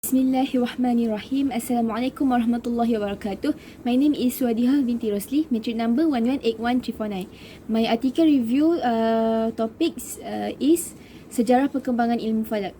Bismillahirrahmanirrahim. Assalamualaikum warahmatullahi wabarakatuh. My name is Wadiha binti Rosli, metric number 1181349. My article review topics is Sejarah Perkembangan Ilmu Falak.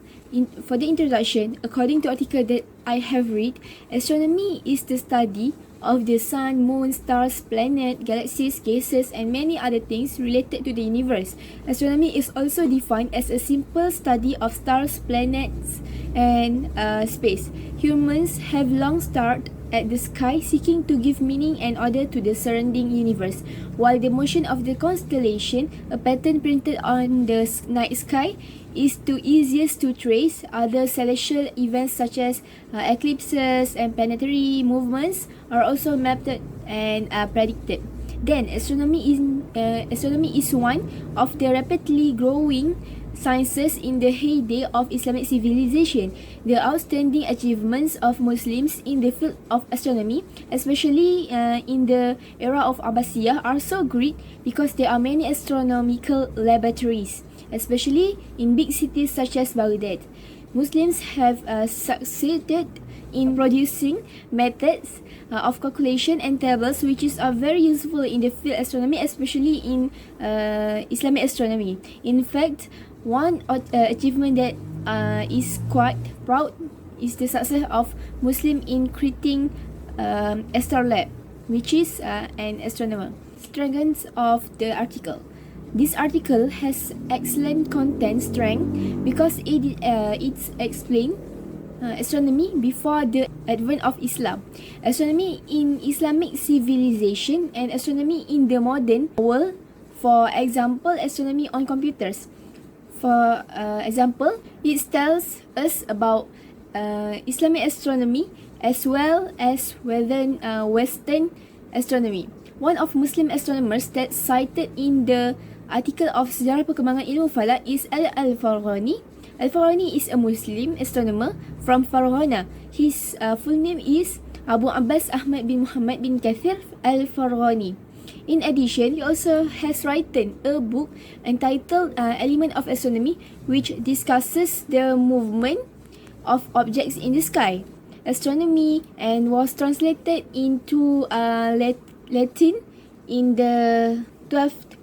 For the introduction, according to article that I have read, astronomy is the study of the sun, moon, stars, planet, galaxies, gases and many other things related to the universe. Astronomy is also defined as a simple study of stars, planets and space. Humans have long stared at the sky seeking to give meaning and order to the surrounding universe. While the motion of the constellation, a pattern printed on the night sky, is the easiest to trace, other celestial events such as eclipses and planetary movements are also mapped and predicted. Then, astronomy is one of the rapidly growing sciences in the heyday of Islamic civilization. The outstanding achievements of Muslims in the field of astronomy, especially in the era of Abbasiyah, are so great because there are many astronomical laboratories, especially in big cities such as Baghdad. Muslims have succeeded in producing methods of calculation and tables which are very useful in the field astronomy, especially in Islamic astronomy. In fact, one achievement that is quite proud is the success of Muslim in creating Astrolab, which is an astronomer. Strengths of the article. This article has excellent content strength because it's explained astronomy before the advent of Islam, astronomy in Islamic civilization, and astronomy in the modern world. For example, astronomy on computers. For example, it tells us about Islamic astronomy as well as Western astronomy. One of Muslim astronomers that cited in the article of Sejarah Perkembangan Ilmu Falak is Al-Farghani. Al-Farghani is a Muslim astronomer from Farghana. His full name is Abu Abbas Ahmad bin Muhammad bin Kathir Al-Farghani. In addition, he also has written a book entitled Element of Astronomy, which discusses the movement of objects in the sky, astronomy, and was translated into Latin in the 12th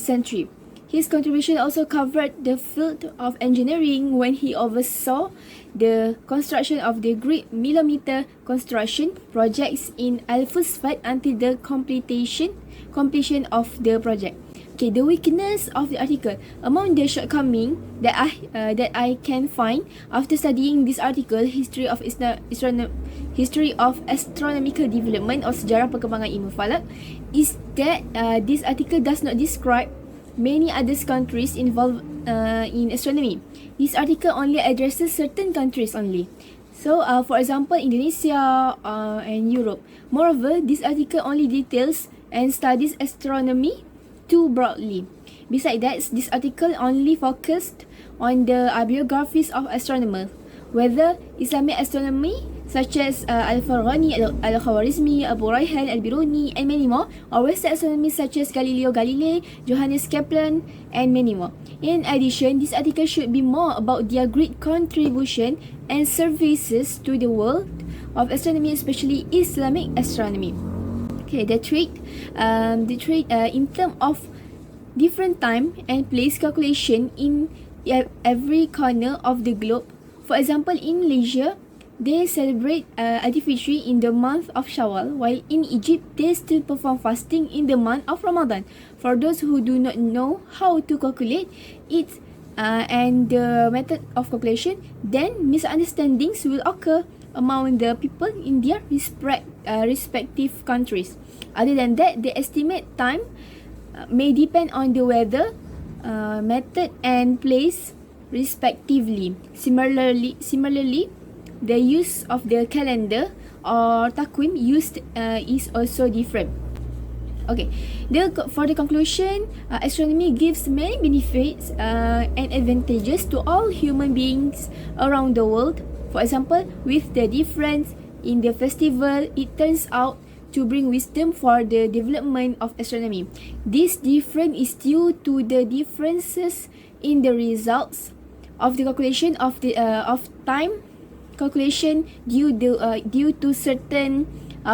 century. His contribution also covered the field of engineering when he oversaw the construction of the Great Millimeter Construction projects in Al-Fusfat until the completion of the project. Okay, the weakness of the article. Among the shortcomings that I can find after studying this article, history of astronomical development or sejarah perkembangan ilmu falak, is that this article does not describe many other countries involved in astronomy. This article only addresses certain countries only. So, for example, Indonesia and Europe. Moreover, this article only details and studies astronomy too broadly. Besides that, this article only focused on the biographies of astronomers, whether Islamic astronomy such as Al-Farghani, Al-Khwarizmi, Abu Rayhan, Al-Biruni and many more, or Western astronomy such as Galileo Galilei, Johannes Kepler and many more. In addition, this article should be more about their great contribution and services to the world of astronomy, especially Islamic astronomy. Okay, the trait in terms of different time and place calculation in every corner of the globe. For example, in Malaysia, they celebrate Aidilfitri in the month of Shawwal, while in Egypt, they still perform fasting in the month of Ramadan. For those who do not know how to calculate it and the method of calculation, then misunderstandings will occur among the people in their respective countries. Other than that, the estimate time may depend on the weather, method and place respectively. Similarly, the use of the calendar or takwim used is also different. Okay, for the conclusion, astronomy gives many benefits and advantages to all human beings around the world. For example, with the difference in the festival, it turns out to bring wisdom for the development of astronomy. This difference is due to the differences in the results of the calculation of time calculation due to certain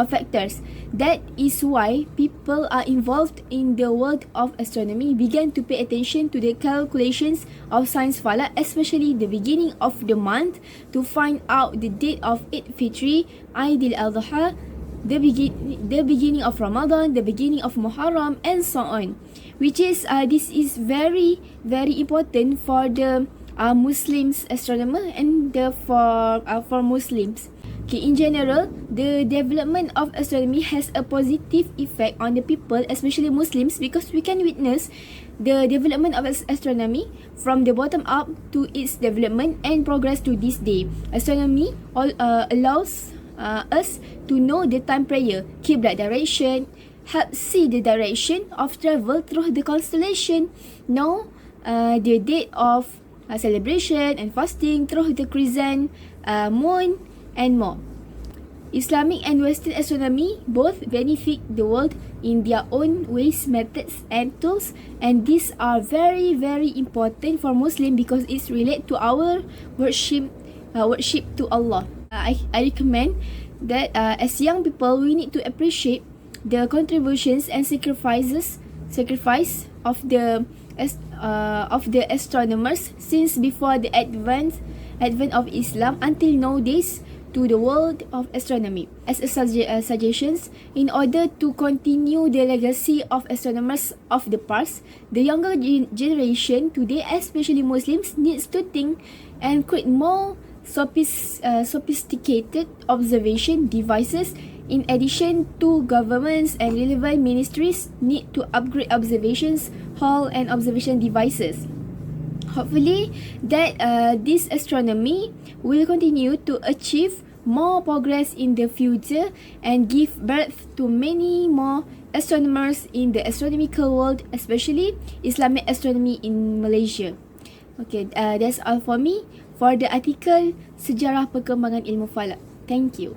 factors. That is why people are involved in the world of astronomy began to pay attention to the calculations of science falak, especially the beginning of the month, to find out the date of Eid Fitri, Eid al-Adha, the beginning of Ramadan, the beginning of Muharram, and so on. Which is this is very important for the Muslims astronomer and for Muslims. Okay, in general, the development of astronomy has a positive effect on the people, especially Muslims, because we can witness the development of astronomy from the bottom up to its development and progress to this day. Astronomy allows us to know the time prayer, Qiblat direction, help see the direction of travel through the constellation, know the date of celebration and fasting through the crescent moon, and more. Islamic and Western astronomy both benefit the world in their own ways, methods, and tools, and these are very important for Muslim because it's related to our worship to Allah. I recommend that as young people we need to appreciate the contributions and sacrifice of the astronomers since before the advent of Islam until nowadays to the world of astronomy. As a suggestions, in order to continue the legacy of astronomers of the past, the younger generation today, especially Muslims, needs to think and create more sophisticated observation devices. In addition to governments and relevant ministries need to upgrade observations hall and observation devices. Hopefully that this astronomy will continue to achieve more progress in the future and give birth to many more astronomers in the astronomical world, especially Islamic astronomy in Malaysia. Okay, that's all for me for the article Sejarah Perkembangan Ilmu Falak. Thank you.